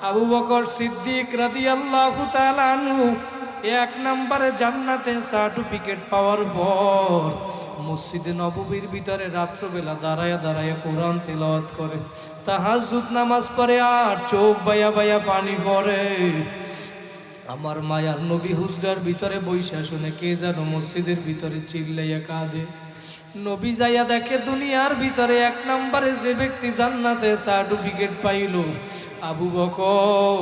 আবু বকর সিদ্দিক রাদিয়াল্লাহু তাআলা আনহু এক নম্বরে জান্নাতে সার্টিফিকেট পাওয়ার পর মসজিদে নববীর ভিতরে রাত্রবেলা দাঁড়ায়া দাঁড়ায়া কোরআন তেলাওয়াত করে, তাহাজ্জুদ নামাজ পড়ে, আর চোখ বাইয়া বাইয়া পানি পড়ে। আমার মায়ার নবী হুজরার ভিতরে বইসা শুনে কে যেন মসজিদের ভিতরে চিল্লাইয়া কাঁদে। নবী যাইয়া দেখে দুনিয়ার ভিতরে এক নম্বরে যে ব্যক্তি জান্নাতে সার্টিফিকেট পাইল আবু বকর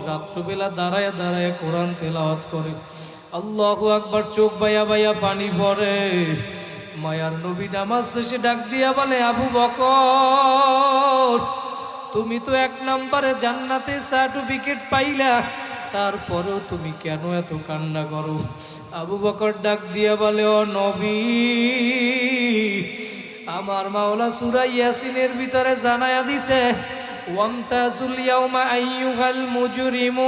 রাত্রবেলা দাঁড়ায় দাঁড়ায় কোরআন তেলাওয়াত করে, আল্লাহু আকবার, চোখ বাইয়া বাইয়া পানি পড়ে। মায়ার নবী নামাজ শেষে ডাক দিয়া বলে, আবু বকর তুমি তো এক নম্বরে জান্নাতে সার্টিফিকেট পাইলা, তারপরেও তুমি কেন এত কান্না করো? আবু বকর ডাক দিয়া বলে, ও নবী, আমার মাওলা সূরা ইয়াসিনের ভিতরে জানায়া দিছে, ওয়ামতাজুল ইয়াউমা আইয়ুহাল মুজরিমুন,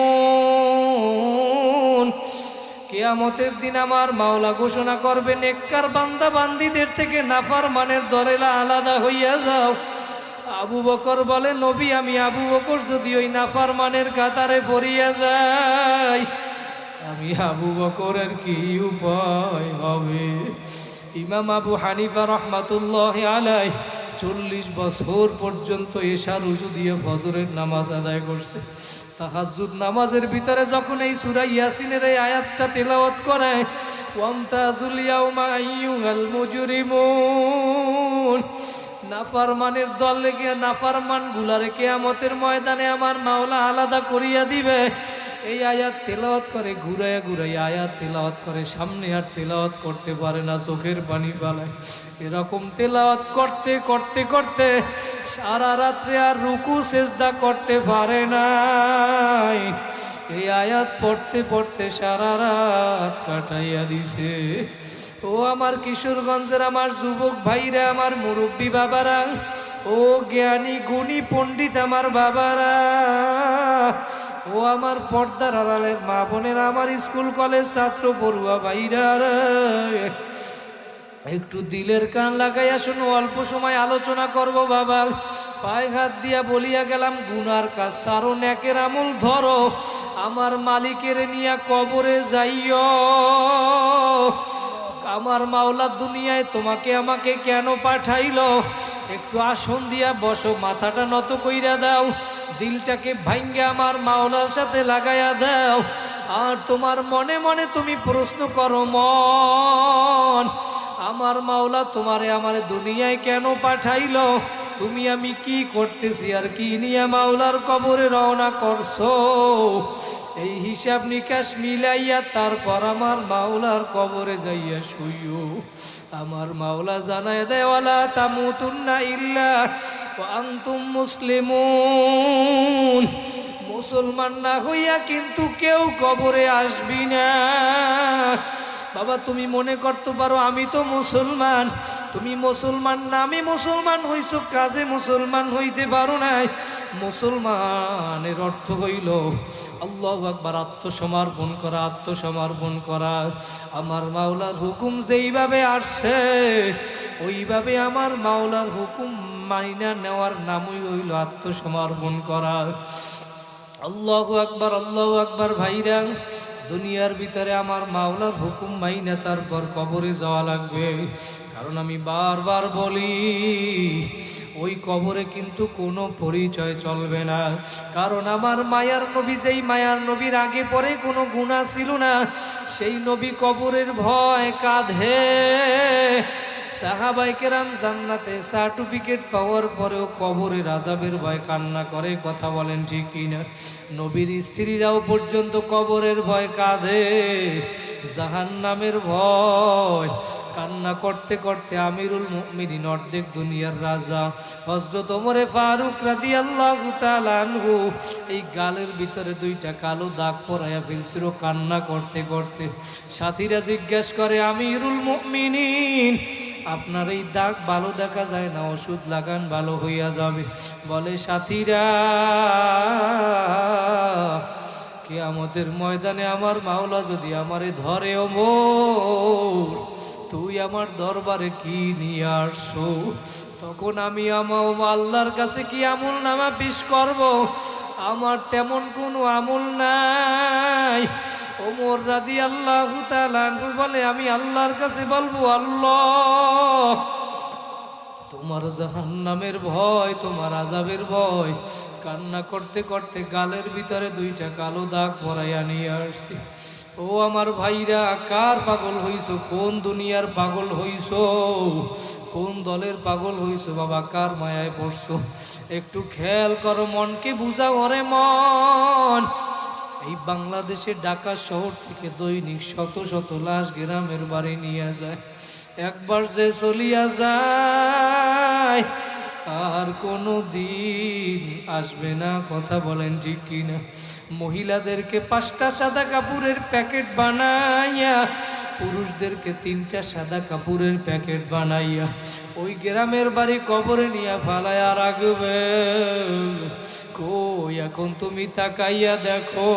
কিয়ামতের দিন আমার মাওলা ঘোষণা করবে নেককার বান্দা বান্দীদের থেকে নাফরমানের দলেরা আলাদা হইয়া যাও। আবু বকর বলে, নবী আমি আবু বকর যদি ওই নাফরমানের কাতারে পড়িয়া যাই, আমি আবু বকরের কি উপায় হবে? ইমাম আবু হানিফা রহমাতুল্লাহি আলাইহি 40 বছর পর্যন্ত এশার উজু দিয়ে ফজরের নামাজ আদায় করছে। তাহাজ্জুদ নামাজের ভিতরে যখন এই সূরা ইয়াসিনের এই আয়াতটা তেলাওয়াত করে, ওয়ামতাজুল ইয়াউমা আইয়ুহাল মুজরিমুন, নাফরমানের দলে গিয়ে নাফরমান গুলারে কিয়ামতের ময়দানে আমার মাওলা আলাদা করিয়া দিবে। এই আয়াত তেলাওয়াত করে, ঘুরাইয়া ঘুরাইয়া আয়াত তেলাওয়াত করে, সামনে আর তেলাওয়াত করতে পারে না, চোখের পানি বালায়। এরকম তেলাওয়াত করতে করতে করতে সারা রাত্রে আর রুকু সেজদা করতে পারে নাই। এই আয়াত পড়তে পড়তে সারা রাত কাটাইয়া দিছে। ও আমার কিশোরগঞ্জের আমার যুবক ভাইরা, আমার মুরব্বী বাবারা, ও জ্ঞানী গুণী পণ্ডিত আমার বাবারা, ও আমার পর্দার আড়ালের মা বোনেরা, আমার স্কুল কলেজ ছাত্র পড়ুয়া ভাইরা, একটু দিলের কান লাগাইয়া শুনো, অল্প সময় আলোচনা করব বাবা। পায়ে হাত দিয়া বলিয়া গেলাম, গুনার কাজ সারো, নেকের আমল ধরো, আমার মালিকের নিয়া কবরে যাইও। আমার মাওলা দুনিয়ায় তোমাকে আমাকে কেন পাঠাইলো? একটু আসন দিয়া বসো, মাথাটা নত কইরা দাও, দিলটাকে ভাঙ্গে আমার মাওলার সাথে লাগাইয়া দাও। আর তোমার মনে মনে তুমি প্রশ্ন করো, মন আমার মাওলা তোমারে আমারে দুনিয়ায় কেন পাঠাইলো? তুমি আমি কি করতেছি আর কি নিয়ে মাওলার কবরে রওনা করছো? এই হিসাব নিকাশ মিলাইয়া তারপর আমার মাওলার কবরে যাইয়া শুইও। আমার মাওলা জানায় দেয়, ওয়ালা তামুতুন্না ইল্লা ওয়া আনতুম মুসলিমুন, মুসলমান না হইয়া কিন্তু কেউ কবরে আসবি না। বাবা তুমি মনে করতে পারো আমি তো মুসলমান, তুমি মুসলমান না, আমি মুসলমান হইছো, কাজে মুসলমান হইতে পারো নাই। মুসলমানের অর্থ হইল আল্লাহু আকবার, আত্মসমর্পণ করা, আত্মসমর্পণ করা। আমার মাওলার হুকুম যেইভাবে আসছে ওইভাবে আমার মাওলার হুকুম মাইনা নেওয়ার নামই হইল আত্মসমর্পণ করা। আল্লাহু আকবার, আল্লাহু আকবার। ভাইরা, দুনিয়ার ভিতরে আমার মাওলার হুকুম মাইনা তারপর কবরে যাওয়া লাগবে। কারণ আমি বারবার বলি, ওই কবরে কিন্তু কোনো পরিচয় চলবে না। কারণ আমার মায়ার নবী, যেই মায়ার নবীর আগে পরে কোনো গুনাহ ছিল না, সেই নবী কবরের ভয় কাঁধে। সাহাবায়ে কেরাম জান্নাতে সার্টিফিকেট পাওয়ার পরেও কবরের আযাবের ভয় কান্না করে, কথা বলেন ঠিক কিনা? নবীর স্ত্রীরাও পর্যন্ত কবরের ভয় কাঁদে, জাহান্নামের ভয় কান্না করতে করতে আমিরুল মুমিনিন, অর্ধেক দুনিয়ার রাজা হযরত ওমর ফারুক রাদিয়াল্লাহু তাআলা আনহু এই গালের ভিতরে 2টা কালো দাগ পরাইয়া ফেলছিল কান্না করতে করতে। সাথীরা জিজ্ঞেস করে, আমিরুল মুমিনিন আপনার এই দাগ ভালো দেখা যায় না, ওষুধ লাগান ভালো হইয়া যাবে। বলে, সাথীরা কিয়ামতের ময়দানে আমার মাওলা যদি আমারে ধরে ওমর, তুই আমার দরবারে কি নিয়ে আসছো? তখন আমি আমার আল্লাহর কাছে কি আমল নামা পেশ করব? আমার তেমন কোনো আমল নাই। ওমর রাদিয়াল্লাহু তাআলা আনহু বলে, আমি আল্লাহর কাছে বলবো, আল্লাহ তোমার জাহান্নামের ভয়, তোমার আযাবের ভয়। কান্না করতে করতে গালের ভিতরে 2টা কালো দাগ পরাইয়া নিয়ে আসছি। ও আমার ভাইরা, কার পাগল হইছো? কোন দুনিয়ার পাগল হইছো? কোন দলের পাগল হইছো বাবা? কার মায়ায় পড়ছো? একটু খেয়াল করো, মনকে বুঝাও। ওরে মন, এই বাংলাদেশের ঢাকা শহর থেকে দৈনিক শত শত লাশ গ্রামের বাড়ি নিয়ে যায়। একবার যে চলিয়া যায় আর কোনো দিন আসবে না। কথা বলেন ঠিক কিনা? মহিলাদেরকে 5টা সাদা কাপড়ের প্যাকেট বানাইয়া, পুরুষদেরকে 3টা সাদা কাপড়ের প্যাকেট বানাইয়া ওই গ্রামের বাড়ি কবরে নিয়ে ফালাইয়া রাখবে। কই এখন তুমি তাকাইয়া দেখো,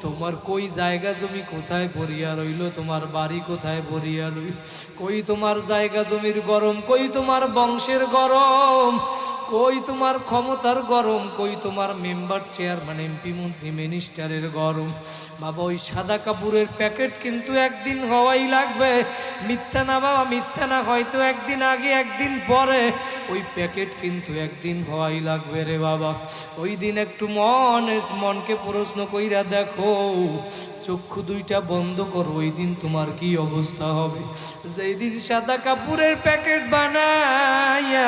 তোমার কই জায়গা জমি কোথায় পড়িয়া রইল? তোমার বাড়ি কোথায় পড়িয়া রইল? কই তোমার জায়গা জমির গরম? কই তোমার বংশের গরম? কই তোমার ক্ষমতার গরম? কই তোমার মেম্বার, চেয়ারম্যান, এমপি, মন্ত্রী, মিনিস্টারের গরম? বাবা, ওই সাদা কাপড়ের প্যাকেট কিন্তু একদিন হওয়াই লাগবে। মিথ্যা না বাবা, মিথ্যা না। হয়তো একদিন আগে একদিন পরে, ওই প্যাকেট কিন্তু একদিন হওয়াই লাগবে রে বাবা। ওই দিন একটু মনকে প্রশ্ন কইরা দেখো, চক্ষু 2টা বন্ধ করো, ওই দিন তোমার কি অবস্থা হবে? যেই দিন সাদা কাপড়ের প্যাকেট বানাইয়া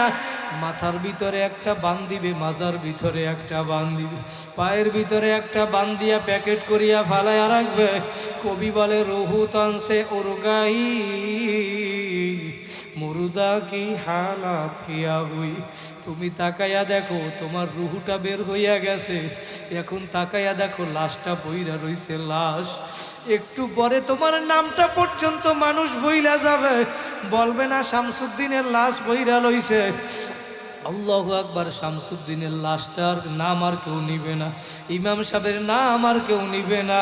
মাথার ভিতরে একটা বান দিবে, মাজার ভিতরে একটা বান দিবে, পায়ের ভিতরে একটা বান দিয়া প্যাকেট করিয়া ফালাইয়া রাখবে। কবি বলে, রহু তানসে উরগাই মুরুদা কি হালাত কিয়া হুই। তুমি তাকাইয়া দেখো, তোমার রুহুটা বের হইয়া গেছে। এখন তাকাইয়া দেখো, লাশটা বইরা রইছে লাশ। একটু পরে তোমার নামটা পর্যন্ত মানুষ বইলা যাবে, বলবে না শামসুদ্দিনের লাশ বইরা লইছে। আল্লাহু আকবার। শামসুদ্দিনের লাশটার নাম আর কেউ নিবে না, ইমাম সাহেবের নাম আর কেউ নিবে না,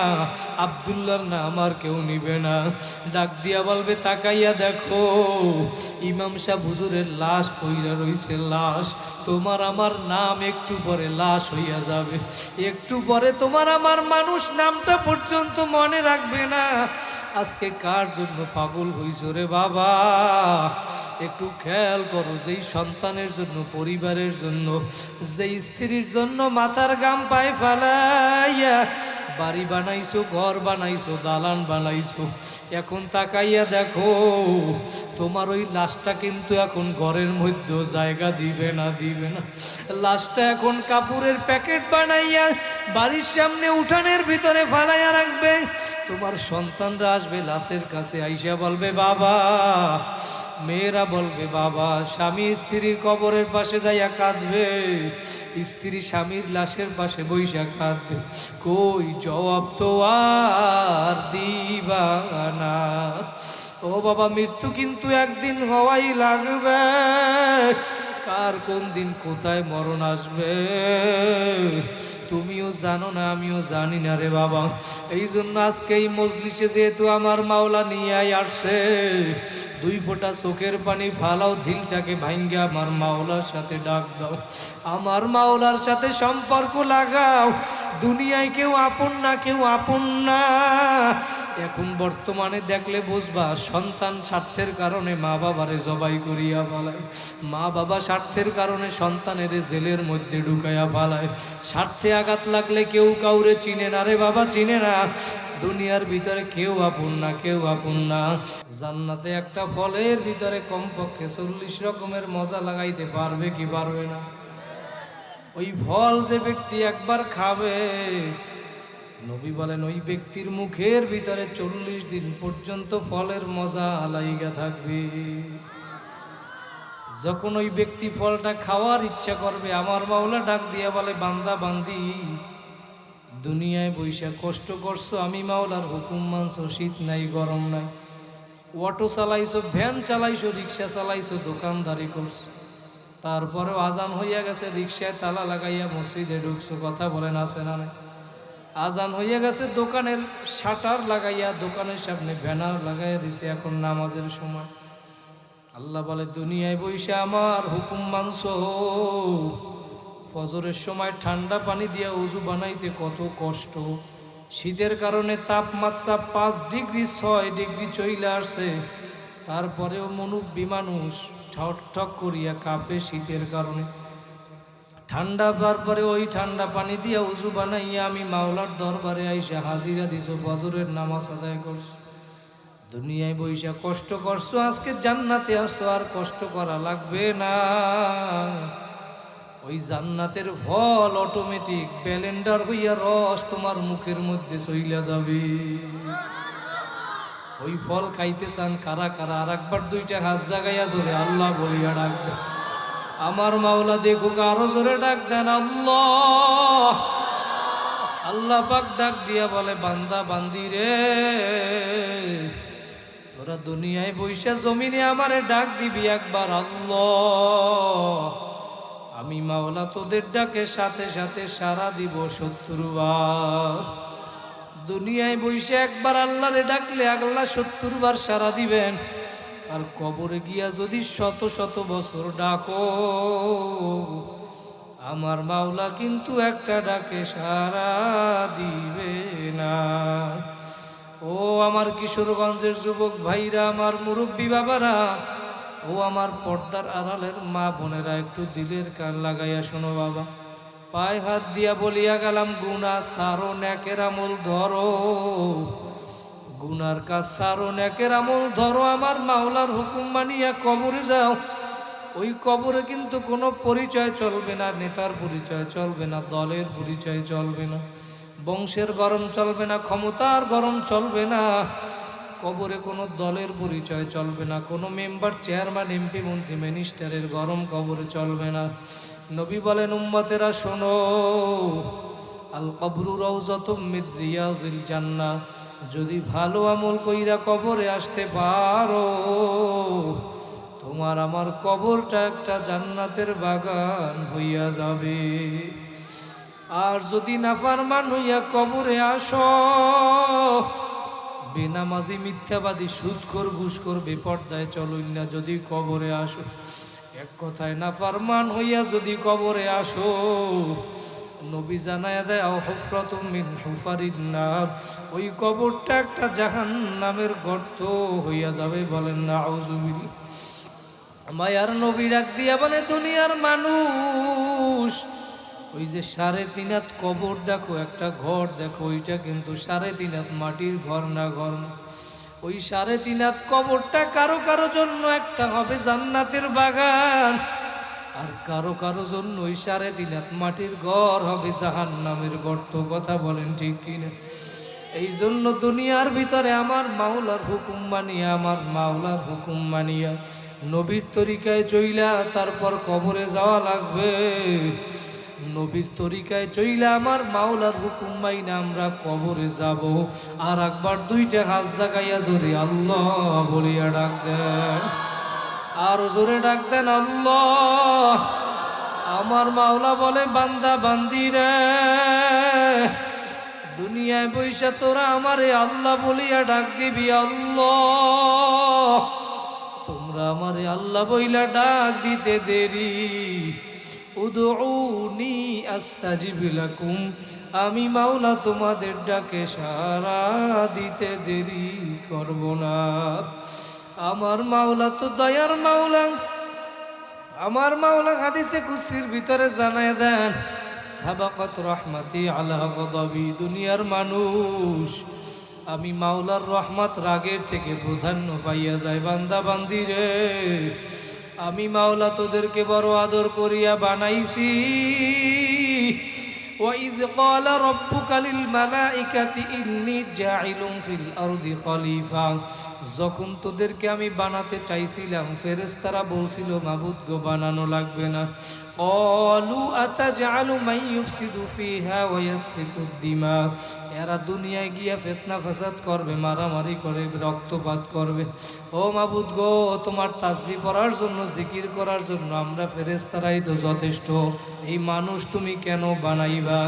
আব্দুল্লাহর নাম আর কেউ নিবে না। ডাক দিয়া বলবে, তাকাইয়া দেখো, ইমাম সাহেব হুজুরের লাশ পইরা রইছে লাশ। তোমার আমার নাম একটু পরে লাশ হইয়া যাবে। একটু পরে তোমার আমার মানুষ নামটা পর্যন্ত মনে রাখবে না। আজকে কার জন্য পাগল হইছ রে বাবা? একটু খেয়াল করো, যেই সন্তানের জন্য, পরিবারের জন্য, যেই স্ত্রীর জন্য মাথার গাম পায়ে ফালাইয়া বাড়ি বানাইছো, ঘর বানাইছো, দালান বানাইছো, এখন তাকাইয়া দেখো, তোমার ওই লাশটা কিন্তু এখন ঘরের মধ্যেও জায়গা দিবে না, দিবে না। লাশটা এখন কাপড়ের প্যাকেট বানাইয়া বাড়ির সামনে উঠানের ভিতরে ফালাইয়া রাখবে। তোমার সন্তানরা আসবে লাশের কাছে, আইসা বলবে বাবা, মেয়েরা বলবে বাবা, স্বামী স্ত্রীর কবরের পাশে যাইয়া কাঁদবে, স্ত্রী স্বামীর লাশের পাশে বৈশা কাঁদবে। কই জবাব তো আর দিবা না। ও বাবা, মৃত্যু কিন্তু একদিন হওয়াই লাগবে। কার কোন দিন কোথায় মরণ আসবে তুমিও জানো না, আমিও জানি না রে বাবা। এই জন্য আজকে এই মজলিসে যেহেতু আমার মাওলা নিয়ে আসছে, 2 ফোঁটা চোখের পানি ফালাও, দিলটাকে ভাঙ্গে আমার মাওলার সাথে ডাক দাও, আমার মাওলার সাথে সম্পর্ক লাগাও। দুনিয়ায় কেউ আপন না, কেউ আপন না। এখন বর্তমানে দেখলে বুঝবা, সন্তান স্বার্থের কারণে মা বাবারে জবাই করিয়া ফেলায়, মা বাবা স্বার্থের কারণে সন্তানের জেলের মধ্যে ঢুকাইয়া ফেলায়। স্বার্থে আঘাত লাগলে কেউ কাউরে চিনে না রে বাবা, চিনে না। দুনিয়ার ভিতরে কেউ আপন না, কেউ আপন না। জান্নাতে একটা ফলের ভিতরে কমপক্ষে 40 রকমের মজা লাগাইতে পারবে কি পারবে না? ওই ফল যে ব্যক্তি একবার খাবে, নবী বলেন ওই ব্যক্তির মুখের ভিতরে 40 দিন পর্যন্ত ফলের মজা লাইগা থাকবে। যখন ওই ব্যক্তি ফলটা খাওয়ার ইচ্ছা করবে, আমার মাওলা ডাক দিয়া বলে, বান্দা বান্দি, দুনিয়ায় বৈশা কষ্ট করছো, আমি মাওলার হুকুম মানছো, শীত নাই গরম নাই, অটো চালাইছো, ভ্যান চালাইছো, রিক্সা চালাইছো, দোকানদারি করছো, তারপরেও আজান হইয়া গেছে, রিক্সায় তালা লাগাইয়া মসজিদে ঢুকছো। কথা বলেন আছে না নাই? আজান হয়ে গেছে, দোকানের শাটার লাগাইয়া দোকানের সামনে ব্যানার লাগাইয়া দিছে এখন নামাজের সময়। আল্লাহ বলে দুনিয়ায় বইসা আমার হুকুম মানছো, ফজরের সময় ঠান্ডা পানি দিয়া উজু বানাইতে কত কষ্ট, শীতের কারণে তাপমাত্রা 5 ডিগ্রি 6 ডিগ্রি চইলে আসছে, তারপরেও মুরব্বি মানুষ ঠক ঠক করিয়া কাঁপে শীতের কারণে। ঠান্ডা পরে ওই ঠান্ডা পানি দিয়া উজু বানাইয়া আমি মাওলার দরবারে আইসা হাজিরা দিছো, ফজরের নামাজ আদায় করছো। দুনিয়ায় বইসা কষ্ট করছো, আজকে জান্নাতে আসছো, আর কষ্ট করা লাগবে না। ওই জান্নাতের ফল অটোমেটিক ব্যালেন্ডার হইয়া রস তোমার মুখের মধ্যে চইলা যাবে। ওই ফল খাইতে চান কারা কারা? আর একবার 2টা হাত জাগাইয়া জোরে আল্লাহ বলিয়া ডাক দেন। আমার মাওলা দেখুক, আরো জোরে ডাক দেন আল্লাহ। আল্লাহ পাক ডাক দিয়া বলে বান্দা বান্দি রে, তোরা দুনিয়ায় বইসা জমিনে আমারে ডাক দিবি একবার আল্লাহ, আমি মাওলা তোদের ডাকে সাথে সাথে সাড়া দিব 70 বার। দুনিয়ায় বইসে একবার আল্লাহরে ডাকলে আল্লাহ 70 বার সাড়া দিবেন। আর কবরে গিয়া যদি শত শত বছর ডাকো, আমার মাওলা কিন্তু একটা ডাকে সাড়া দিবে না। ও আমার কিশোরগঞ্জের যুবক ভাইরা, আমার মুরব্বী বাবারা, ও আমার পর্দার আড়ালের মা বোনেরা, একটু দিলের কান লাগাইয়া শোনো বাবা। পায়ে হাত দিয়া বলিয়া গেলাম, গুনাহ সারো নেকের আমল ধরো, গুনার কাজ সারো নেকের আমল ধরো, আমার মাওলার হুকুম মানিয়া কবরে যাও। ওই কবরে কিন্তু কোনো পরিচয় চলবে না, নেতার পরিচয় চলবে না, দলের পরিচয় চলবে না, বংশের গরম চলবে না, ক্ষমতার গরম চলবে না। কবরে কোনো দলের পরিচয় চলবে না, কোনো মেম্বার চেয়ারম্যান এমপি মন্ত্রী মিনিস্টারের গরম কবরে চলবে না। নবী বলেন উম্মতেরা শোনো, আল কবরু রাউযাতুম মির রিয়াজিল জান্নাহ, যদি ভালো আমল কইরা কবরে আসতে পারো, তোমার আমার কবরটা একটা জান্নাতের বাগান হইয়া যাবে। আর যদি নাফরমান হইয়া কবরে আসো, বেনামাজি মিথ্যাবাদী সুদখোর ঘুষখোর বেপরদায় চলুইনা যদি কবরে আসো, এক কথায় নাফরমান হইয়া যদি কবরে আসো, নবী জানায়া দেয় হুফরাতুম মিন হুফারিন নার, ওই কবরটা একটা জাহান্নামের গর্ত হইয়া যাবে। বলেন নাউযুবিল্লাহ। মায়ার নবী ডাক দিয়া বলে দুনিয়ার মানুষ, ওই যে 3.5 হাত কবর দেখো, একটা ঘর দেখো, ওইটা কিন্তু 3.5 হাত মাটির ঘর না, ঘর না। ওই 3.5 হাত কবরটা কারো কারো জন্য একটা হবে জান্নাতের বাগান, আর কারো কারো জন্য ওই 3.5 হাত মাটির ঘর হবে জাহান্নামের গর্ত। কথা বলেন ঠিক কিনা? এই জন্য দুনিয়ার ভিতরে আমার মাওলার হুকুম মানিয়া, আমার মাওলার হুকুম মানিয়া নবীর তরিকায় চইলা তারপর কবরে যাওয়া লাগবে। নবীর তরিকায় চইলা আমার মাওলার হুকুম মাইনা আমরা কবরে যাব। আর একবার 2টা হাত জাগাইয়া জোরে আল্লাহ বলিয়া ডাক দেন, আর জোরে ডাক দেন আল্লাহ। আমার মাওলা বলে বান্দা বান্দি রে, দুনিয়ায় বইসা তোরা আমারে আল্লাহ বলিয়া ডাক দিবি আল্লাহ, তোমরা আমারে আল্লাহ বইলা ডাক দিতে দেরি, উদউনি আস্তাজিব লাকুম, আমি মাওলা তোমাদের ডাকে সাড়া দিতে দেরি করব না। আমার মাওলা তো দয়ার মাওলা। আমার মাওলা হাদিসে কুদসির ভিতরে জানায় দেন, সাবাকাত রহমাতি আলা গদাবি, দুনিয়ার মানুষ, আমি মাওলার রহমত রাগের থেকে প্রাধান্য পাইয়া যায়। বান্দা বান্দি রে, আমি মাওলা তোদেরকে বড় আদর করিয়া বানাইছি। وَإِذْ قَالَ رَبُّكَ لِلْمَلَائِكَةِ إِنِّي جَاعِلٌ فِي الْأَرْضِ خَلِيفَةً, যখন তোদেরকে আমি বানাতে চাইছিলাম ফেরেশতারা বলছিল মাবুদ গো বানানো লাগবে না। قَالُوا أَتَجْعَلُ مَن يُفْسِدُ فِيهَا وَيَسْفِكُ الدِّمَاءَ, এরা দুনিয়ায় গিয়া ফিতনা ফাসাদ করবে, মারামারি করে, রক্তপাত করবে। ও মাবুদ গো, তোমার তাসবিহ পড়ার জন্য, জিকির করার জন্য আমরা ফেরেশতারাই তো যথেষ্ট, এই মানুষ তুমি কেন বানাইবা? যাইবা।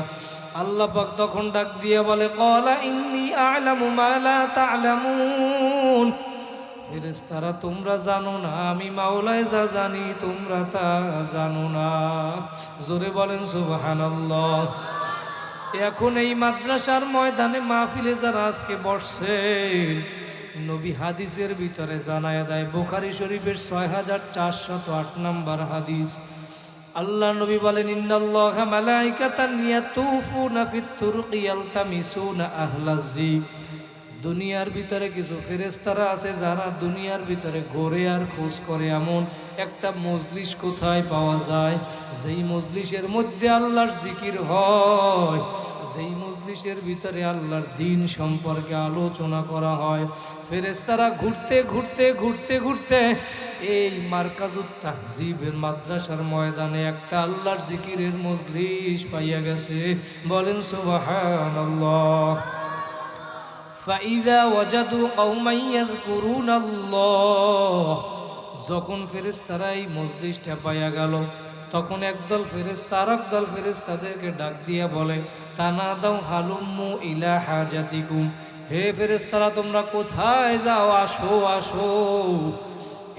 আল্লাহ পাক তখন ডাক দিয়ে বলে ক্বালা ইন্নী আ'লামু মা লা তা'লামুন, ফেরেশতারা তোমরা জানো না আমি মাওলাই যা জানি তোমরা তা জানো না। জোরে বলেন সুবহানাল্লাহ। এখন এই মাদ্রাসার ময়দানে মাহফিলে যারা আজকে বসছেন, নবী হাদিসের ভিতরে জানায়া দেয়, বুখারী শরীফের 6408 নম্বর হাদিস, আল্লাহ নবী বলেন ইন্নাল্লাহা মালাইকাতান ইয়াতুফুনা ফিত তুরুকি ইয়ালতামিসুনা আহলাজ যিক। দুনিয়ার ভিতরে কিছু ফেরেশতারা আছে যারা দুনিয়ার ভিতরে ঘোরে আর খোঁজ করে এমন একটা মজলিস কোথায় পাওয়া যায়, যেই মজলিসের মধ্যে আল্লাহর জিকির হয়, যেই মজলিসের ভিতরে আল্লাহর দ্বীন সম্পর্কে আলোচনা করা হয়। ফেরেশতারা ঘুরতে ঘুরতে ঘুরতে ঘুরতে এই মারকাজুত তাহজিবের মাদ্রাসার ময়দানে একটা আল্লাহর জিকিরের মজলিস পাইয়া গেছে। বলেন সুবহানাল্লাহ। ফাইযা ওয়াজাদু কওমান ইয়াযকুরুনাল্লাহ, যখন ফেরেশতারা এই মজলিসটা পাইয়া গেল, তখন একদল ফেরেশতা আরেকদল ফেরেশতাদেরকে ডাক দিয়া বলে তানাদাউ হালুম্মু ইলা হাজাতিকুম, হে ফেরেশতারা তোমরা কোথায় যাও, আসো আসো।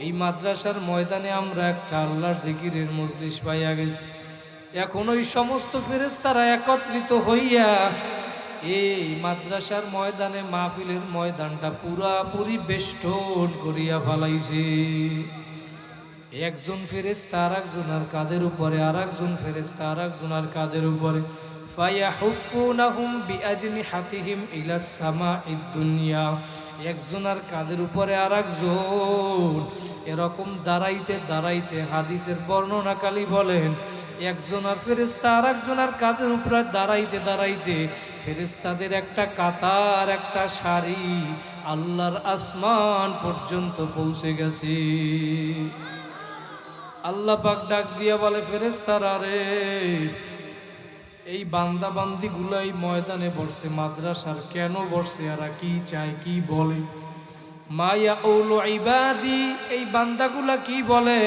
এই মাদ্রাসার ময়দানে আমরা একটা আল্লাহর জিকিরের মজলিস পাইয়া গেছি। এখন ওই সমস্ত ফেরেশতারা একত্রিত হইয়া এই মাদ্রাসার ময়দানে মাহফিলের ময়দানটা পুরাপুরি বেষ্টন করিয়া ফেলাইছে। একজন ফেরেশতা আরেকজনের কাঁধের উপরে, আরেকজন ফেরেশতা আরেকজনের কাঁধের উপরে, ফায়াহুফুনাহুম বিআজনিহাতিহিম ইলাস সামাঈদ দুনিয়া, একজনের কাঁধের উপরে আরেকজন এরকম দাঁড়াইতে দাঁড়াইতে, হাদিসের বর্ণনাকারী বলেন একজনের ফেরেশতা আরেকজনের কাঁধের উপরে দাঁড়াইতে দাঁড়াইতে ফেরেশতাদের একটা কাতার, একটা সারি আল্লাহর আসমান পর্যন্ত পৌঁছে গেছে। আল্লাহ পাক ডাক দিয়া বলে ফেরেশতারা রে, এই বান্দা বান্দি গুলাই ময়দানে বসছে মাদ্রাসার, কেন বসছে, এরা কি চায়, কি বলে? মা ইয়াউলু ইবাদি, এই বান্দাগুলা কি বলে?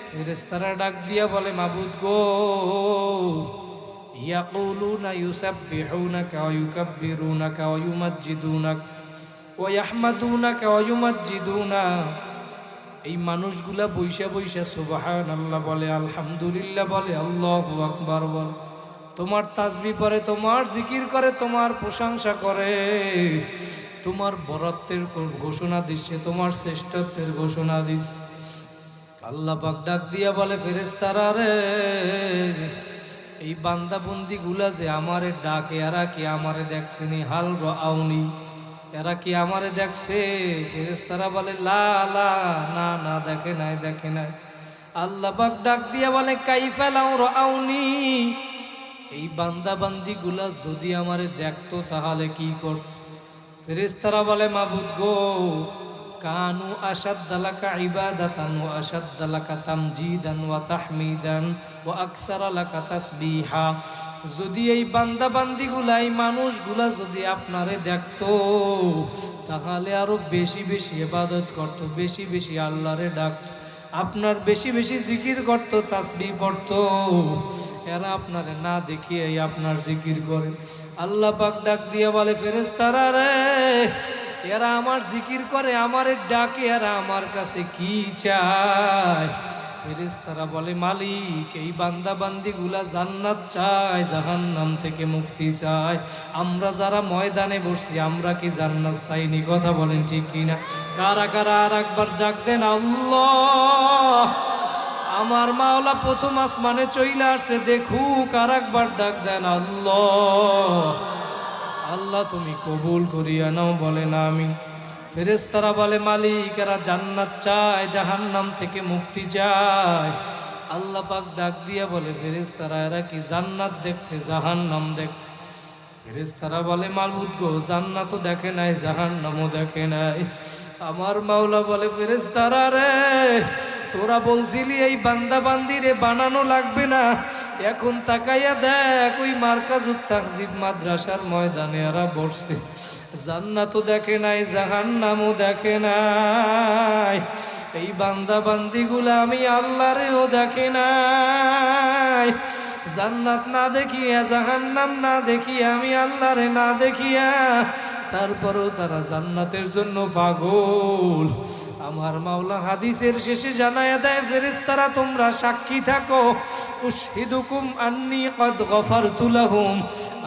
ফেরেশতারা ডাক দিয়া বলে মাবুদ গো, ইয়াকুলুনা ইউসাব্বিহুনাকা ওয়া ইউকাব্বিরুনাকা ওয়া ইউমাজ্জিদুনাকা ওয়া ইয়াহমাদুনাকা ওয়া ইউমাজ্জিদুনা, এই মানুষগুলা বৈশা বৈশা সুবহানাল্লাহ বলে, আলহামদুলিল্লাহ বলে, আল্লাহু আকবার বলে, তোমার তাসবিহ পড়ে, তোমার জিকির করে, তোমার প্রশংসা করে, তোমার বরত্বের ঘোষণা দিচ্ছে, তোমার শ্রেষ্ঠত্বের ঘোষণা দিচ্ছে। আল্লাহ পাক ডাক দিয়া বলে ফেরেশতারা রে, এই বান্দা বন্দি গুলা যে আমারে ডাকে, এরা কি আমারে দেখছেনি? হাল রাআউনি, এরা কি আমারে দেখছে? ফেরেশতারা বলে লা লা, না না, দেখে নাই, দেখে নাই। আল্লাহ পাক ডাক দিয়া বলে কাইফা লাউ রাআউনি, এই বান্দা বান্দি গুলা যদি আমারে দেখতো তাহলে কি করত? ফেরেশতারা বলে মাবুদ গো, কানু আশাদ্দালাকা ইবাদাতান ওয়া আশাদ্দালাকা তামজিদান ওয়া তাহমিদান ওয়া আকসারা লাকা তাসবিহা, যদি এই বান্দা বান্দিগুলা, এই মানুষগুলা যদি আপনারে দেখতো তাহলে আরো বেশি বেশি ইবাদত করত, বেশি বেশি আল্লাহরে ডাকতো, আপনার বেশি বেশি জিকির করত, তাসবিহ পড়ত। এরা আপনারে না দেখিয়ে আপনার জিকির করে। আল্লাহ পাক ডাক দিয়া বলে ফেরেশতারা রে, এরা আমার জিকির করে, আমারে ডাকে, এরা আমার কাছে কি চায়? ফেরেশতারা বলে মালিক, এই বান্দা বান্দিগুলা জান্নাত চায়, জাহান্নাম থেকে মুক্তি চায়। আমরা যারা ময়দানে বসছি আমরা কি জান্নাত চাইনি? কথা বলেন ঠিক কিনা? কারা কারা আর একবার ডাক দেন আল্লাহ। আমার মাওলা প্রথম আসমানে চইলা আসছে, দেখুক, আর একবার ডাক দেন আল্লাহ। আল্লাহ তুমি কবুল করিয়া নাও, বলেন আমিন। ফেরেশতারা বলে মালিক, এরা জান্নাত চায়, জাহান্নাম থেকে মুক্তি চায়। আল্লাহ পাক ডাক দিয়া বলে ফেরেশতারা এরা কি জান্নাত দেখছে, জাহান্নাম দেখছে? ফেরেশতারা বলে মাবুদ গো, জান্নাতও দেখে নাই, জাহান্নামও দেখে নাই। আমার মাওলা বলে ফেরেশতারা রে, তোরা বলছিলি এই বান্দা বান্দিরে বানানো লাগবে না, এখন তাকাইয়া দেখ ওই মারকাজুত তাহজিব মাদ্রাসার ময়দানে এরা বসছে, জান্নাতও দেখে নাই, জাহান্নামও দেখে নাই। এই বান্দা বান্দিগুলা আমি আল্লাহরেও দেখে নাই, জান্নাত না দেখিয়া, জাহান্নাম না দেখিয়া, আমি আল্লাহরে না দেখিয়া, তারপরেও তারা জান্নাতের জন্য পাগল। আমার মাওলা হাদিসের শেষে জানায়া দেয়, ফেরেশতারা তোমরা সাক্ষী থাকো, উশহিদুকুম আন্নী কদ গফারতু লাহুম,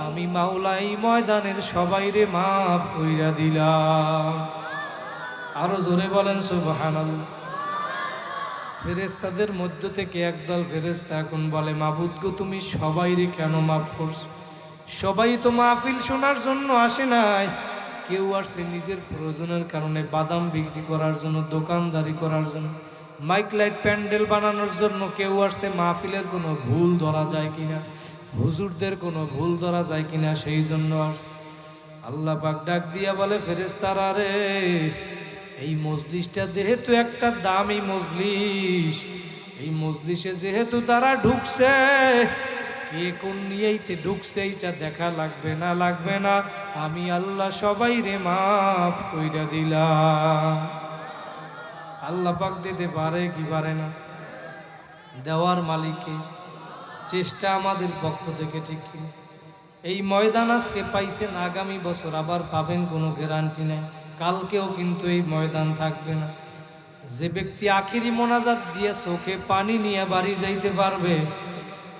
আমি মাওলা এই ময়দানের সবাইরে মাফ কইরা দিলাম। আরো জোরে বলেন সুবহানাল্লাহ। ফেরেশতাদের মধ্য থেকে একদল ফেরেশতা এখন বলে, মাবুদ গো, তুমি সবাইরে কেন মাফ করছো? সবাই তো মাহফিল শোনার জন্য আসে নাই, কেউ আসছে নিজের প্রয়োজনের কারণে, বাদাম বিক্রি করার জন্য, দোকানদারি করার জন্য, মাইক লাইট প্যান্ডেল বানানোর জন্য, কেউ আসছে মাহফিলের কোনো ভুল ধরা যায় কিনা, হুজুরদের কোনো ভুল ধরা যায় কিনা, সেই জন্য আসছে। আল্লাহ পাক ডাক দিয়া বলে, ফেরেশতারা রে, এই মজলিসটা যেহেতু একটা দামি মজলিস, এই মজলিসে যেহেতু তারা ঢুকছে, কে কোন নিয়েইতে ঢুকছে এইটা দেখা লাগবে না, লাগবে না, আমি আল্লাহ সবাই রে মাফ কইরা দিলাম। আল্লাহ পাক দিতে পারে কি পারে না? দেওয়ার মালিকে। চেষ্টা আমাদের পক্ষ থেকে, ঠিক কিনা? এই ময়দান আজকে পাইছেন, আগামী বছর আবার পাবেন কোনো গ্যারান্টি নেই, কালকেও কিন্তু এই ময়দান থাকবে না। যে ব্যক্তি আখিরি মোনাজাত দিয়ে চোখে পানি নিয়ে বাড়ি যাইতে পারবে,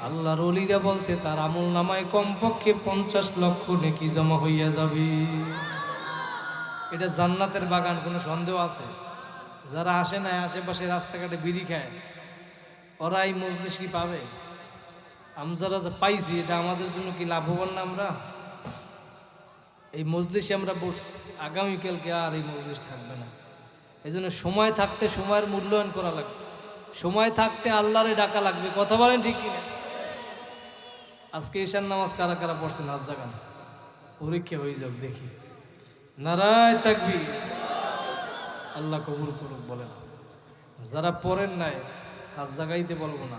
আল্লাহর ওলিরা বলছে তার আমল নামায় কমপক্ষে 50 লক্ষ নেকি জমা হইয়া যাবে। এটা জান্নাতের বাগান, কোনো সন্দেহ আছে? যারা আসে না, আশেপাশে রাস্তাঘাটে বিড়ি খায়, ওরা এই মজলিস কি পাবে? আমরা যারা পাইছি, এটা আমাদের জন্য কি লাভবান না? আমরা এই মজলিসে আমরা বসছি, আগামীকালকে আর এই মজলিস থাকবে না। এই জন্য সময় থাকতে সময়ের মূল্যায়ন করা লাগবে, সময় থাকতে আল্লাহরে ডাকা লাগবে। কথা বলেন ঠিক কিনা? আজকে ঈশান নামাজ কারা কারা পড়ছেন? হাত জাগান, পরীক্ষা হয়ে যাক দেখি। নারায়ে তাকবীর। আল্লাহ কবুল করুক। বলেন যারা পড়েন নাই, হাত জাগাইতে বলবো না।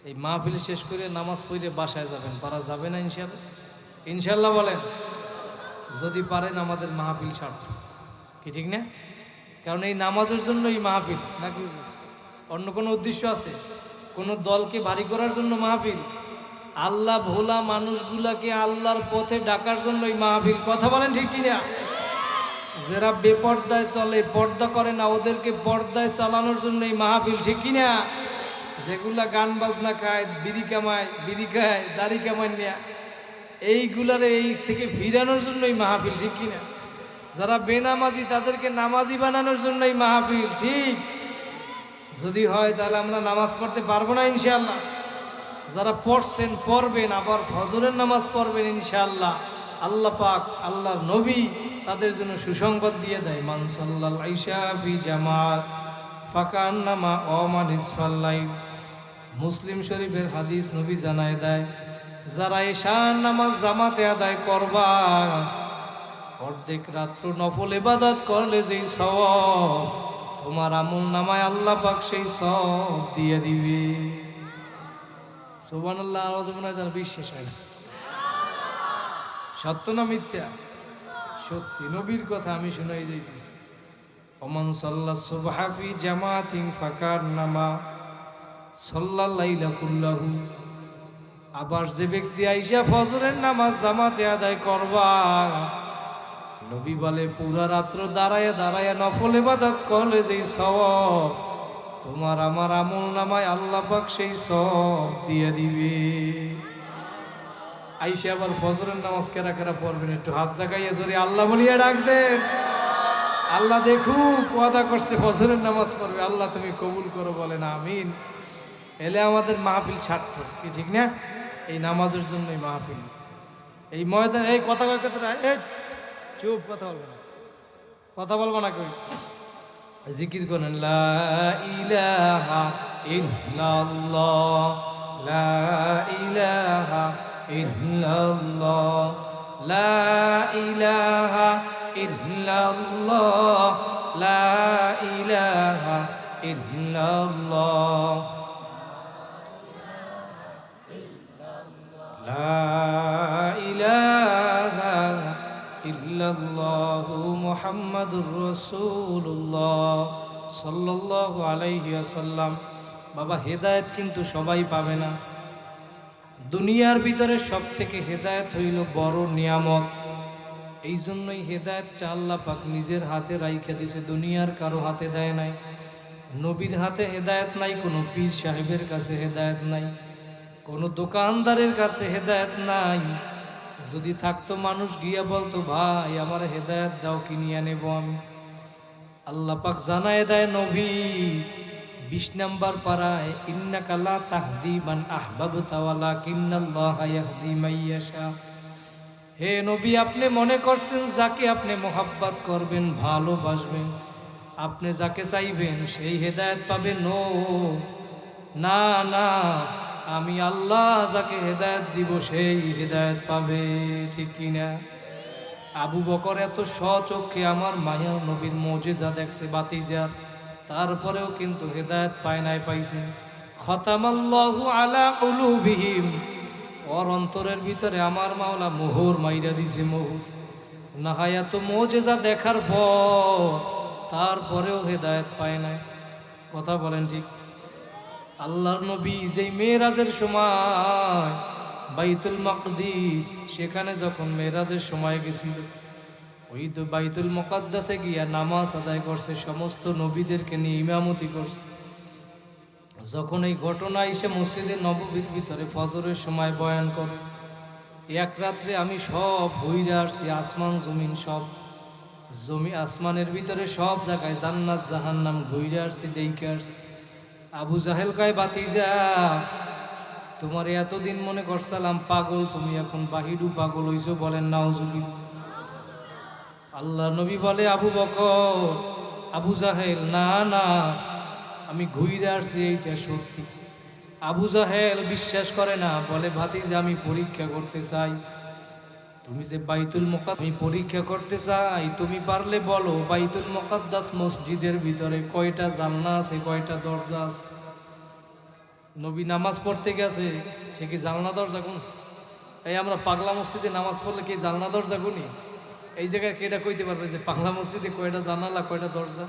এই মাহফিল শেষ করে নামাজ পড়ে বাসায় যাবেন, পারা যাবে না ইনশাআল্লাহ? ইনশাআল্লাহ বলেন। যদি পারেন আমাদের মাহফিল সার্থক, কি ঠিক না? কারণ এই নামাজের জন্য এই মাহফিল, নাকি অন্য কোনো উদ্দেশ্য আছে? কোনো দলকে ভারী করার জন্য মাহফিল? আল্লাহ ভোলা মানুষগুলাকে আল্লাহর পথে ডাকার জন্য এই মাহফিল। কথা বলেন ঠিক কিনা? যারা বেপর্দায় চলে, পর্দা করে না, ওদেরকে পর্দায় চালানোর জন্য এই মাহফিল। ঠিক কিনা? যেগুলা গান বাজনা খায়, বিড়ি কামায়, বিড়ি খায়, দাড়ি কামায় নিয়া, এইগুলারে এই থেকে ফিরানোর জন্য এই মাহফিল। ঠিক কিনা? যারা বেনামাজি তাদেরকে নামাজি বানানোর জন্য এই মাহফিল। ঠিক? যদি হয় তাহলে আমরা নামাজ পড়তে পারবো না ইনশাআল্লাহ। যারা পড়ছেন, পড়বেন, আবার ফজরের নামাজ পড়বেন ইনশাআল্লাহ। আল্লাহ পাক, আল্লাহর নবী তাদের জন্য সুসংবাদ দিয়ে দেয়, মান সাল্লাল আইশা ফি জামাত ফাকান্নামা ওমা নিসফাল লাইল। মুসলিম শরীফের হাদিস, নবী জানায় দেয়, যারা ঈশার নামাজ জামাতে আদায় করবা, অর্ধেক রাত্র নফল ইবাদত করলে যেই সওয়াব, তোমার আমল নামায় আল্লাহ পাক সেই সওয়াব দিয়ে দিবে। সুবহানাল্লাহ। আওয়াজ মনে হয় বিশ্বাস হয় না। সত্য না মিথ্যা? সত্যি, নবীর কথা আমি শুনাই যাইতেছি। ওমান সাল্লা সুবহা ফি জামাতিন ফাকান্নামা সাল্লাল লাইলা কুল্লাহু। আবার যে ব্যক্তি আইসা ফজরের নামাজ জামাতে আদায় করবা, নবী বলে পুরা রাত্র দাঁড়ায় দাঁড়ায় নফল ইবাদত করলে যেই সওয়াব, তোমার আমার আমল নামায় আল্লাহ পাক সেই সওয়াব দিয়ে দিবে। আইসা আবার ফজরের নামাজ কেরা কেরা পড়বেন, একটু হাত জাগাইয়া জোরে আল্লাহ বলিয়া ডাক দেন। আল্লাহ দেখুক, ওয়াদা করছে ফজরের নামাজ পড়বে, আল্লাহ তুমি কবুল করো, বলেন আমিন। এলে আমাদের মাহফিল সার্থক, কি ঠিক না? এই নামাজের জন্য এই মাহফিল, এই ময়দান। এই কথা কয় কথাটা, এই চুপ, কথা বলবো না, কথা বলবো না। কই জিকির করেন, লা ইলাহা ইল্লাল্লাহ, লা ইলাহা ইল্লাল্লাহ, লা ইলাহা ইল্লাল্লাহ, লা ইলাহা ইল্লাল্লাহ, লা ইলাহা ইল্লাল্লাহু মুহাম্মাদুর রাসূলুল্লাহ সাল্লাল্লাহু আলাইহি ওয়াসাল্লাম। বাবা, হেদায়েত কিন্তু সবাই পাবে না। দুনিয়ার ভিতরে সব থেকে হেদায়েত হইল বড় নিয়ামত। এই জন্যই হেদায়েতটা আল্লাহ পাক নিজের হাতে রাইখা দিছে, দুনিয়ার কারো হাতে দেয় নাই। নবীর হাতে হেদায়েত নাই, কোনো পীর সাহেবের কাছে হেদায়েত নাই, কোনো দোকানদারের কাছে হেদায়েত নাই। যদি থাকতো মানুষ গিয়া বলতো ভাই আমার হেদায়েত দাও, কিনিয়া নেব আমি। আল্লাহ পাক জানায় দেয় নবী 20 নম্বর পারায়, ইন্নাকা লা তাহদি মান আহবাবতা ওয়ালাকিন্নাল্লাহা ইয়াহদি মাইয়াশা। হে নবী, আপনি মনে করছেন যাকে আপনি মোহাব্বত করবেন, ভালোবাসবেন, আপনি যাকে চাইবেন সেই হেদায়েত পাবেন। নো, না না, আমি আল্লাহ যাকে হেদায়েত দিব সেই হেদায়েত পাবে। ঠিক কিনা? আবু বকর এত স্বচক্ষে আমার মায়া নবীর মুজিজা দেখছে বাতিজার, তারপরেও কিন্তু হেদায়েত পায় নাই, পাইছেন। খতামাল্লাহু আলা কুলুবিহিম, ওর অন্তরের ভিতরে আমার মাওলা মোহর মাইরা দিছে, মোহর। না হয় এত মুজিজা দেখার পর তারপরেও হেদায়েত পায় নাই। কথা বলেন ঠিক? আল্লাহর নবী যেই মেরাজের সময় বাইতুল মাকদিস, সেখানে যখন মেরাজের সময় গেছিল, ওই তো বাইতুল মুকাদ্দাসে গিয়া নামাজ আদায় করছে, সমস্ত নবীদেরকে নিয়ে ইমামতি করছে। যখন এই ঘটনা এসে মসজিদে নববীর ভিতরে ফজরের সময় বয়ান করে, এক রাত্রে আমি সব ঘুরে আসছি, আসমান জমিন সব, আসমানের ভিতরে সব জায়গায় জান্নাত জাহান্নাম ঘুরে আসছি, দেখে আসছি। আবু জাহেল কয় বাতিজা, তোমার এতদিন মনে করছিলাম পাগল, তুমি এখন বাহিরু পাগল হইছো, বলেন নাউজুবিল্লাহ। আল্লাহ নবী বলে আবু বকর, আবু জাহেল, না না, আমি ঘুরে আসছি, এইটা সত্যি। আবু জাহেল বিশ্বাস করে না, বলে ভাতিজা আমি পরীক্ষা করতে চাই, তুমি যে বাইতুল মুকাদ্দাস, আমি পরীক্ষা করতে চাই, তুমি পারলে বলো বাইতুল মুকাদ্দাস মসজিদের ভিতরে কয়টা জানলা আছে, কয়টা দরজা আছে। নবী নামাজ পড়তে গেছে, সে কি জানলা দরজা গুনছে? এই আমরা পাগলা মসজিদে নামাজ পড়লে কি জানলা দরজা গুনি? এই জায়গায় কেটা কইতে পারবে যে পাগলা মসজিদে কয়টা জানালা, কয়টা দরজা?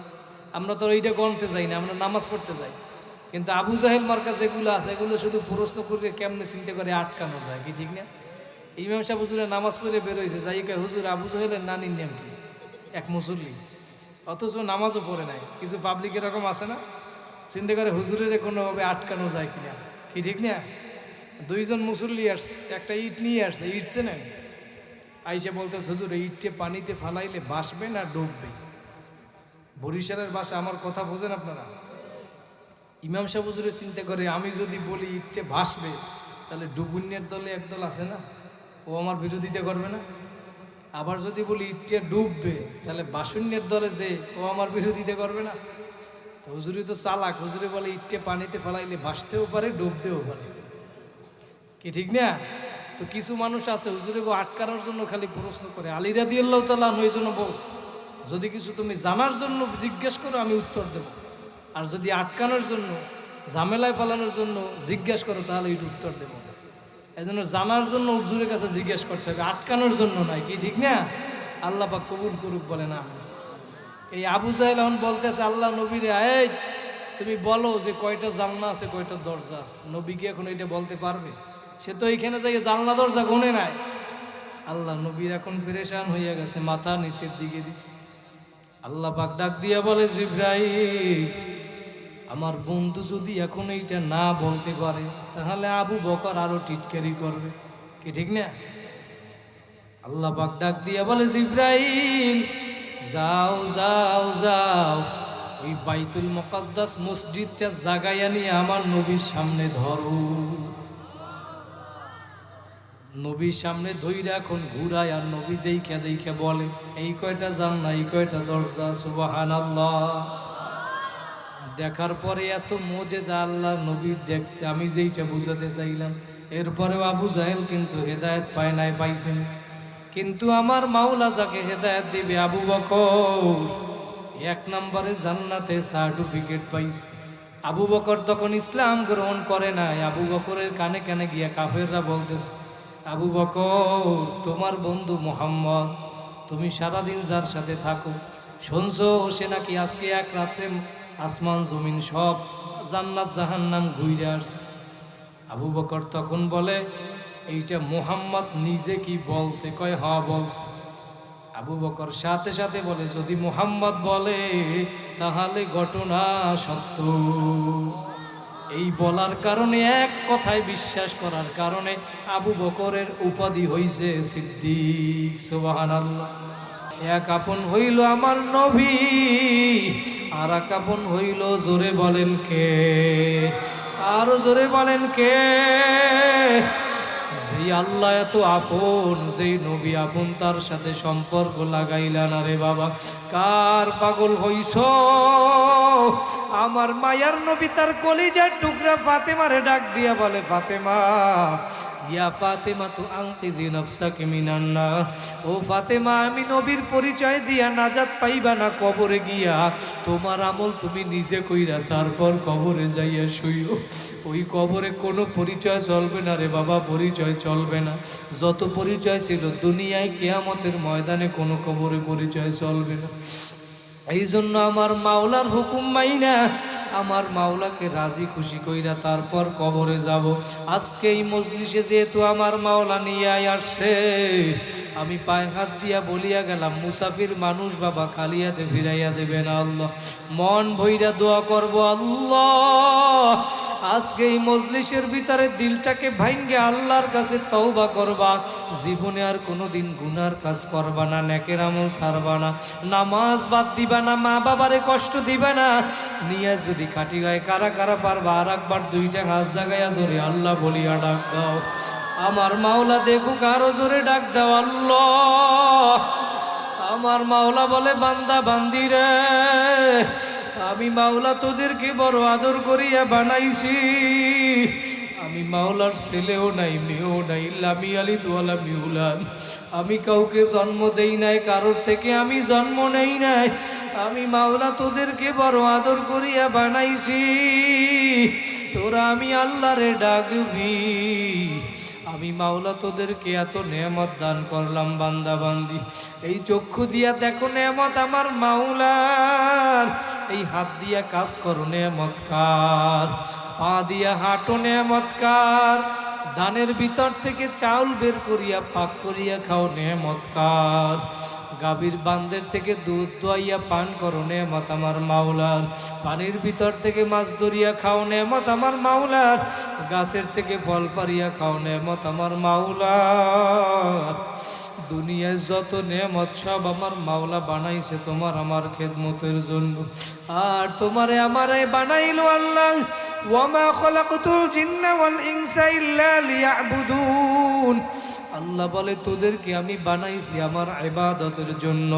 আমরা তো এইটা গণতে যাই না, আমরা নামাজ পড়তে যাই। কিন্তু আবু জাহেল মার্কা যেগুলো আছে, এগুলো শুধু প্রশ্ন করে কেমনে চিন্তা করে আটকানো যায়, কি ঠিক না? ইমাম সাহেব হুজুরের নামাজ পড়ে বেরোইছে, যাই কয় হুজুর আবু জাহেলের নানির নাম কি? এক মুসল্লি, অথচ নামাজও পড়ে নাই। কিছু পাবলিক এরকম আছে না, চিন্তা করে হুজুরের কোনোভাবে আটকানো যায় কিনা, কি ঠিক না? দুইজন মুসল্লি আসছে, একটা ইট নিয়ে আসছে, ইট চেনেন? আইসে বলতে হুজুর ইটটে পানিতে ফালাইলে ভাসবে না ডুববে? বরিশালের ভাষা, আমার কথা বোঝেন আপনারা? ইমাম সাহেব হুজুরে চিন্তা করে, আমি যদি বলি ইটটে ভাসবে, তাহলে ডুবুন্যের দলে একদল আছে না, ও আমার বিরোধিতা করবে না? আবার যদি বলি ইটটে ডুববে, তাহলে বাসুন্যের দলে যে, ও আমার বিরোধিতা করবে না? তো হুজুরি তো চালাক, হুজুরে বলে ইটটে পানিতে ফেলাইলে ভাসতেও পারে, ডুবতেও পারে, কি ঠিক না? তো কিছু মানুষ আছে হুজুরে গো আটকানোর জন্য খালি প্রশ্ন করে। আলী রাদিয়াল্লাহু তাআলা ওই জন্য বলছে, যদি কিছু তুমি জানার জন্য জিজ্ঞেস করো আমি উত্তর দেব, আর যদি আটকানোর জন্য, ঝামেলায় ফেলানোর জন্য জিজ্ঞেস করো, তাহলে এইটা উত্তর দেব। এই জন্য জানার জন্য হুজুরের কাছে জিজ্ঞেস করতে হবে, আটকানোর জন্য নয়, কি ঠিক না? আল্লাহ পাক কবুল করুক, বলে না। এই আবু জাহেল এখন বলতেছে আল্লাহ নবীরে, এই তুমি বলো যে কয়টা জানলা আছে, কয়টা দরজা আছে। নবী কি এখন এটা বলতে পারবে? সে তো এইখানে যাই জানলা দরজা গুনে নাই। আল্লাহ নবীর এখন পেরেশান হইয়া গেছে, মাথা নিচের দিকে দিচ্ছে। আল্লাহ পাক ডাক দিয়া বলে, জিবরাইল, আমার বন্ধু যদি এখন এইটা না বলতে পারে, তাহলে আবু বকর আরো টিটকারি করবে, কি ঠিক না? আল্লাহ পাক ডাক দিয়া বলে, জিবরাইল, যাও যাও যাও, ওই বাইতুল মুকাদ্দাস মসজিদটা জাগাইয়া নিয়ে আমার নবীর সামনে ধরো। নবীর সামনে ধইরা এখন ঘুরায়, আর নবী দেইখা দেইখা বলে, এই কয়টা জানলা, এই কয়টা দরজা। সুবহানাল্লাহ। দেখার পরে এত মুজিজা আল্লাহ নবীর দেখছে, আমি যেইটা বুঝাতে চাইলাম। এরপরেও আবু জাহেল কিন্তু হেদায়েত পায় নাই, পাইছেন। কিন্তু আমার মাওলা যাকে হেদায়েত দিবে, আবু বকর 1 নম্বরে জান্নাতে সার্টিফিকেট পাইছে। আবু বকর তখন ইসলাম গ্রহণ করে নাই। আবু বকরের কানে কানে গিয়া কাফেররা বলতেছে, আবু বকর, তোমার বন্ধু মোহাম্মদ, তুমি সারাদিন যার সাথে থাকো, শুনছো সে নাকি আজকে এক রাত্রে আসমান জমিন সব জান্নাত জাহান্নাম ঘুরে আসছে। আবু বকর তখন বলে, এইটা মুহাম্মদ নিজে কি বলছে? কয় হ্যাঁ বলছে। আবু বকর সাথে সাথে বলে, যদি মুহাম্মদ বলে তাহলে ঘটনা সত্য। এই বলার কারণে, এক কথায় বিশ্বাস করার কারণে আবু বকরের উপাধি হইছে সিদ্দিক। সুবহানাল্লাহ। এক আপন হইল আমার নবী, আর এক আপন হইল, জোরে বলেন কে? আরো জোরে বলেন কে? যেই আল্লাহ এত আপন, যেই নবী আপন, তার সাথে সম্পর্ক লাগাইলা না রে বাবা। কার পাগল হইছ? আমার মায়ার নবী তার কলিজার টুকরা ফাতেমারে ডাক দিয়া বলে, ফাতেমা, ইয়া ফাতেমা তু আনকিযি নাফসাকি মিনান নার। ও ফাতেমা, আমি নবীর পরিচয় দিয়া নাজাত পাইবা না কবরে গিয়া। তোমার আমল তুমি নিজে কইরা তারপর কবরে যাইয়া শুইও। ওই কবরে কোনো পরিচয় চলবে না রে বাবা, পরিচয় চলবে না। যত পরিচয় ছিল দুনিয়ায়, কিয়ামতের ময়দানে কোনো কবরে পরিচয় চলবে না। এই জন্য আমার মাওলার হুকুম মাইনা, আমার মাওলাকে রাজি খুশি কইরা তারপর কবরে যাব। আজকে এই মজলিসে যেহেতু আমার মাওলা নিয়ে আসছে, আমি পায়ে হাত দিয়া বলিয়া গেলাম, মুসাফির মানুষ বাবা, খালি হাতে ফিরাইয়া দেবে না আল্লাহ। মন ভইরা দোয়া করব, আল্লাহ আজকে এই মজলিসের ভিতরে দিলটাকে ভাঙ্গে আল্লাহর কাছে তওবা করবা। জীবনে আর কোনোদিন গুনার কাজ করবা না, নেকের আমল ছাড়বা না, নামাজ বাদ দিবা না, মা বাবারে কষ্ট দিবে না। নিয়ে যদি খাটি গায়ে কারা কারা পারবা, আর একবার দুইটা হাত জাগাইয়া জোরে আল্লাহ বলিয়া ডাক দাও। আমার মাওলা দেখুক, আরো জোরে ডাক দাও, আল্লাহ। আমার মাওলা বলে, বান্দা বান্দি রে, আমি মাওলা তোদেরকে বড় আদর করিয়া বানাইছি। আমি মাওলার ছেলেও নাই, মেয়েও নাই, লামি আলি দোয়ালা মিউলান। আমি কাউকে জন্ম দেই নাই, কারোর থেকে আমি জন্ম নেই নাই। আমি মাওলা তোদেরকে বড় আদর করিয়া বানাইছি। তোরা আমি আল্লাহরে ডাকবি। আমি মাওলা তোদেরকে এত নেয়ামত দান করলাম বান্দা বান্দি। এই চক্ষু দিয়া দেখো নেয়ামত আমার মাওলার। এই হাত দিয়া কাজ করো নেয়ামত কার? পা দিয়া হাঁটো নেয়ামত কার? ধানের ভিতর থেকে চাউল বের করিয়া পাক করিয়া খাও নেয়ামত কার? গাভীর বান্দের থেকে দুধ দোয়াইয়া পান করো নেয়ামত আমার মাওলার। পানির ভিতর থেকে মাছ ধরিয়া খাও নেয়ামত আমার মাওলার। গাছের থেকে ফল পারিয়া খাও নেয়ামত আমার মাওলার। দুনিয়ায় যত নেয়ামত সব আমার মাওলা বানাইছে তোমার আমার খেদমতের জন্য। আর তোমারে আমারে বানাইলো আল্লাহ। ওয়ামা খলাকতুল জিন্না ওয়াল ইনসা ইল্লা লিয়াবুদুন। আল্লাহ বলে, তোদেরকে আমি বানাইছি আমার ইবাদতের জন্য।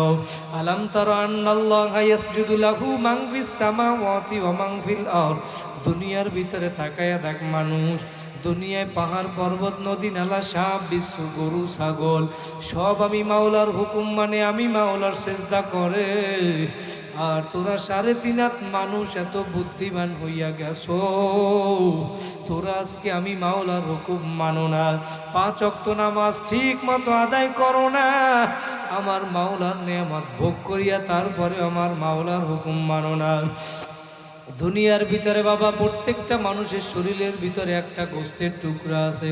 আলাম তারা আন্নাল্লাহা ইয়াসজুদু লাহু মান ফিস সামাওয়াতি ওয়া মান ফিল আরদ। দুনিয়ার ভিতরে তাকায়া দেখ মানুষ, দুনিয়ায় পাহাড় পর্বত নদী নালা সাপ বিশ্ব গরু ছাগল সব আমি মাওলার হুকুম মানে আমি মাওলার সেজদা করে। আর তোরা 3.5 হাত মানুষ এত বুদ্ধিমান হইয়া গেছো, তোরা আজকে আমি মাওলার হুকুম মানো না, 5 ওয়াক্ত নামাজ ঠিক মতো আদায় করো না, আমার মাওলার নেয়ামত ভোগ করিয়া তারপরে আমার মাওলার হুকুম মানো না। দুনিয়ার ভিতরে বাবা প্রত্যেকটা মানুষের শরীরের ভিতরে একটা গোশতের টুকরা আছে।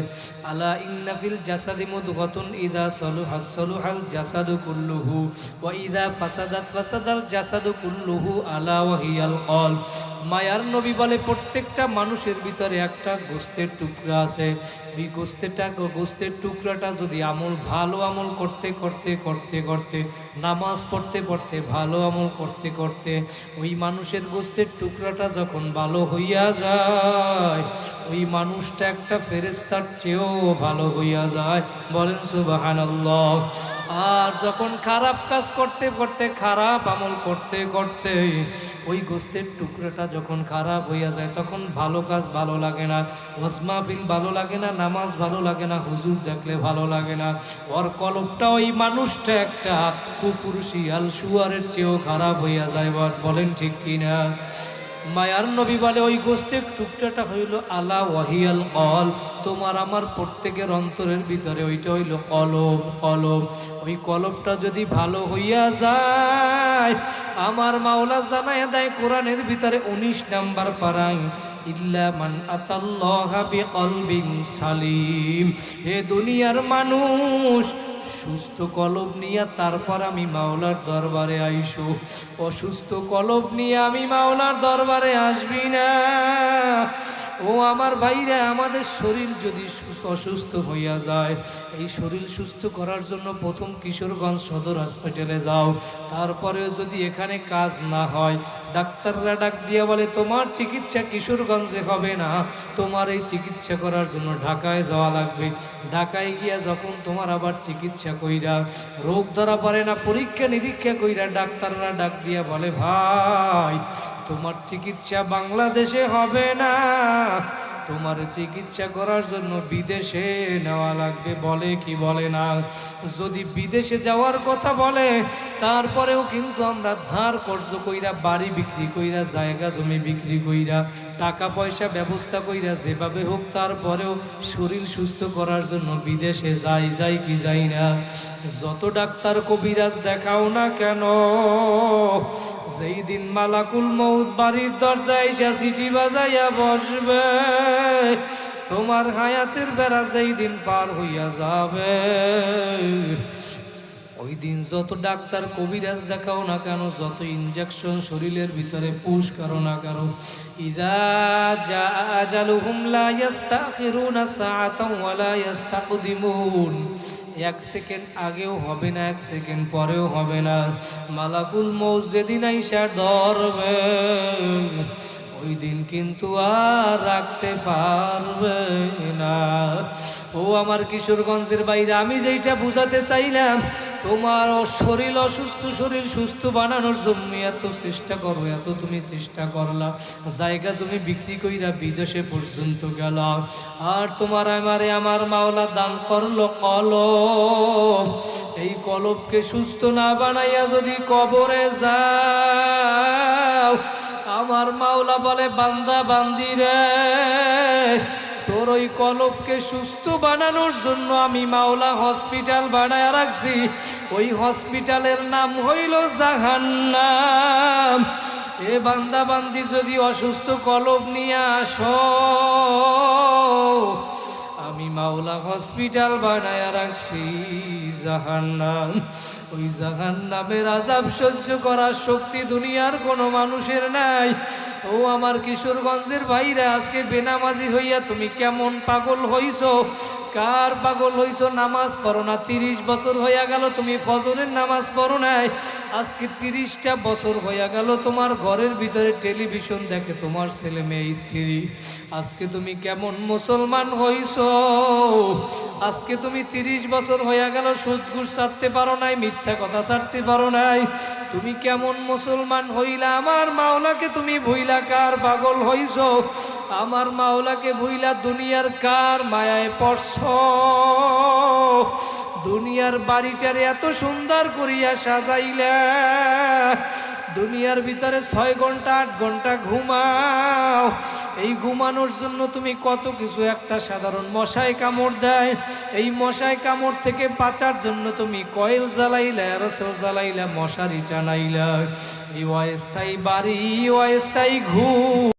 আলা ইন্না ফিল জাসাদি মুদগাতুন ইযা সালুহাত সালুহাল জাসাদু কুল্লুহু ওয়া ইযা ফাসাদাত ফাসাদাল জাসাদু কুল্লুহু আলা ওয়া হিয়াল কলব। মায়ার নবী বলে প্রত্যেকটা মানুষের ভিতরে একটা গোশতের টুকরা আছে। ওই গোশতের টুকরাটা যদি ভালো আমল করতে করতে করতে করতে, নামাজ পড়তে পড়তে, ভালো আমল করতে করতে ওই মানুষের গোশতের টুকরাটা যখন ভালো হইয়া যায়, ওই মানুষটা একটা ফেরেশতার চেয়েও ভালো হইয়া যায়। বলেন সুবহানাল্লাহ। আর যখন খারাপ কাজ করতে করতে, খারাপ আমল করতে করতে ওই গোশতের টুকরাটা যখন খারাপ হইয়া যায়, তখন ভালো কাজ ভালো লাগে না, ওয়াজ মাহফিল ভালো লাগে না, নামাজ ভালো লাগে না, হুজুর দেখলে ভালো লাগে না। ওর কলবটা, ওই মানুষটা একটা কুকুর শিয়াল শুয়ারের চেয়েও খারাপ হইয়া যায়। বলেন ঠিক কিনা? মায়ার নবী বলে ওই গোস্তের টুকটাটা হইল আলা ওয়াহিয়াল কল, তোমার আমার প্রত্যেকের অন্তরের ভিতরে ওইটা হইল কলব। কলব, ওই কলবটা যদি ভালো হইয়া যায়, আমার মাওলা জানায়া দেয় কোরআনের ভিতরে 19 নাম্বার পারায়, ইল্লা মান আতাল্লাহা বিকলবিন সালিম। হে দুনিয়ার মানুষ, সুস্থ কলব নিয়ে তারপর আমি মাওলার দরবারে আইসো। অসুস্থ কলব নিয়ে আমি মাওলার দরবারে আসবি না। ও আমার ভাইরা, আমাদের শরীর যদি অসুস্থ হইয়া যায়, এই শরীর সুস্থ করার জন্য প্রথম কিশোরগঞ্জ সদর হসপিটালে যাও। তারপরেও যদি এখানে কাজ না হয়, ডাক্তাররা ডাক দিয়া বলে তোমার চিকিৎসা কিশোরগঞ্জে হবে না, তোমার এই চিকিৎসা করার জন্য ঢাকায় যাওয়া লাগবে। ঢাকায় গিয়া যখন তোমার আবার চিকিৎসা কইরা রোগ ধরা পড়ে না, পরীক্ষা নিরীক্ষা কইরা ডাক্তাররা ডাক দিয়া বলে ভাই তোমার চিকিৎসা বাংলাদেশে হবে না, তোমার চিকিৎসা করার জন্য বিদেশে নেওয়া লাগবে। বলে কি বলে না? যদি বিদেশে যাওয়ার কথা বলে, তারপরেও কিন্তু আমরা ধার কর্জ কইরা, বাড়ি বিক্রি কইরা, জায়গা জমি বিক্রি কইরা, টাকা পয়সা ব্যবস্থা কইরা, যেভাবে হোক তারপরেও শরীর সুস্থ করার জন্য বিদেশে যাই কি যাই না? যত ডাক্তার কবিরাজ দেখাও না কেন, যেই দিন মালাকুল মউত বাড়ির দরজায় এসে চিঠি বাজাইয়া বসবে, তোমার হায়াতের বেড়া যেই দিন পার হইয়া যাবে, ওই দিন যত ডাক্তার কবিরাজ দেখাও না কেন, যত ইনজেকশন শরীরের ভিতরে পুশ করো না কেন, ইযা জা আজালুহুম লা ইস্তাখিরুনা সাআতাও ওয়া লা ইস্তাকদিমুন। 1 সেকেন্ড আগেও হবে না, 1 সেকেন্ড পরেও হবে না। মালাকুল মউত যেদিন আইসা ধরবে, ওই দিন কিন্তু আর রাখতে পারবে না। ও আমার কিশোরগঞ্জের বাইরে, আমি যেইটা বুঝাতে চাইলাম, তোমার শরীর অসুস্থ, শরীর সুস্থ বানানোর জন্য এত চেষ্টা করো, এত তুমি চেষ্টা করলা, জায়গা জমি বিক্রি কইরা বিদেশে পর্যন্ত গেল, আর তোমার আমারে আমার মাওলা দান করলো কলব। এই কলবকে সুস্থ না বানাইয়া যদি কবরে যাও, আমার মাওলা বলে বান্দা বান্দি রে, তোর ওই কলবকে সুস্থ বানানোর জন্য আমি মাওলা হসপিটাল বানায় রাখছি। ওই হসপিটালের নাম হইল জাহান্নাম। এ বান্দা বান্দি যদি অসুস্থ কলব নিয়ে আসো, আমি মাওলা হসপিটাল বানায়া রাখছি জাহান্নাম। ওই জাহান্নামের আযাব সহ্য করার শক্তি দুনিয়ার কোনো মানুষের নাই। ও আমার কিশোরগঞ্জের ভাইরা, আজকে বেনামাজি হইয়া তুমি কেমন পাগল হইছো? কার পাগল হইছো? নামাজ পড়ো না, 30 বছর হইয়া গেল তুমি ফজরের নামাজ পড়ো নাই। আজকে 30টা বছর হইয়া গেল তোমার ঘরের ভিতরে টেলিভিশন দেখে তোমার ছেলে মেয়ে স্ত্রী। আজকে তুমি কেমন মুসলমান হইছো? আজকে তুমি 30 বছর হইয়া গেল সুদ ঘুষ ছাড়তে পারো নাই, মিথ্যা কথা ছাড়তে পারো নাই। তুমি কেমন মুসলমান হইলা? আমার মাওলাকে তুমি ভুইলা কার পাগল হইছো? আমার মাওলাকে ভুইলা দুনিয়ার কার মায়ায় পড়ছো? দুনিয়ার বাড়িটারে এত সুন্দর করিয়া সাজাইলা, দুনিয়ার ভিতরে 6 ঘন্টা 8 ঘন্টা ঘুমাও। এই ঘুমানোর জন্য তুমি কত কিছু, একটা সাধারণ মশায় কামড় দেয়, এই মশায় কামড় থেকে বাঁচার জন্য তুমি কয়েল জ্বালাইলা, এরোসল জ্বালাইলা, মশারি টানাইলা। এই অস্থায়ী বাড়ি, অস্থায়ী ঘুম।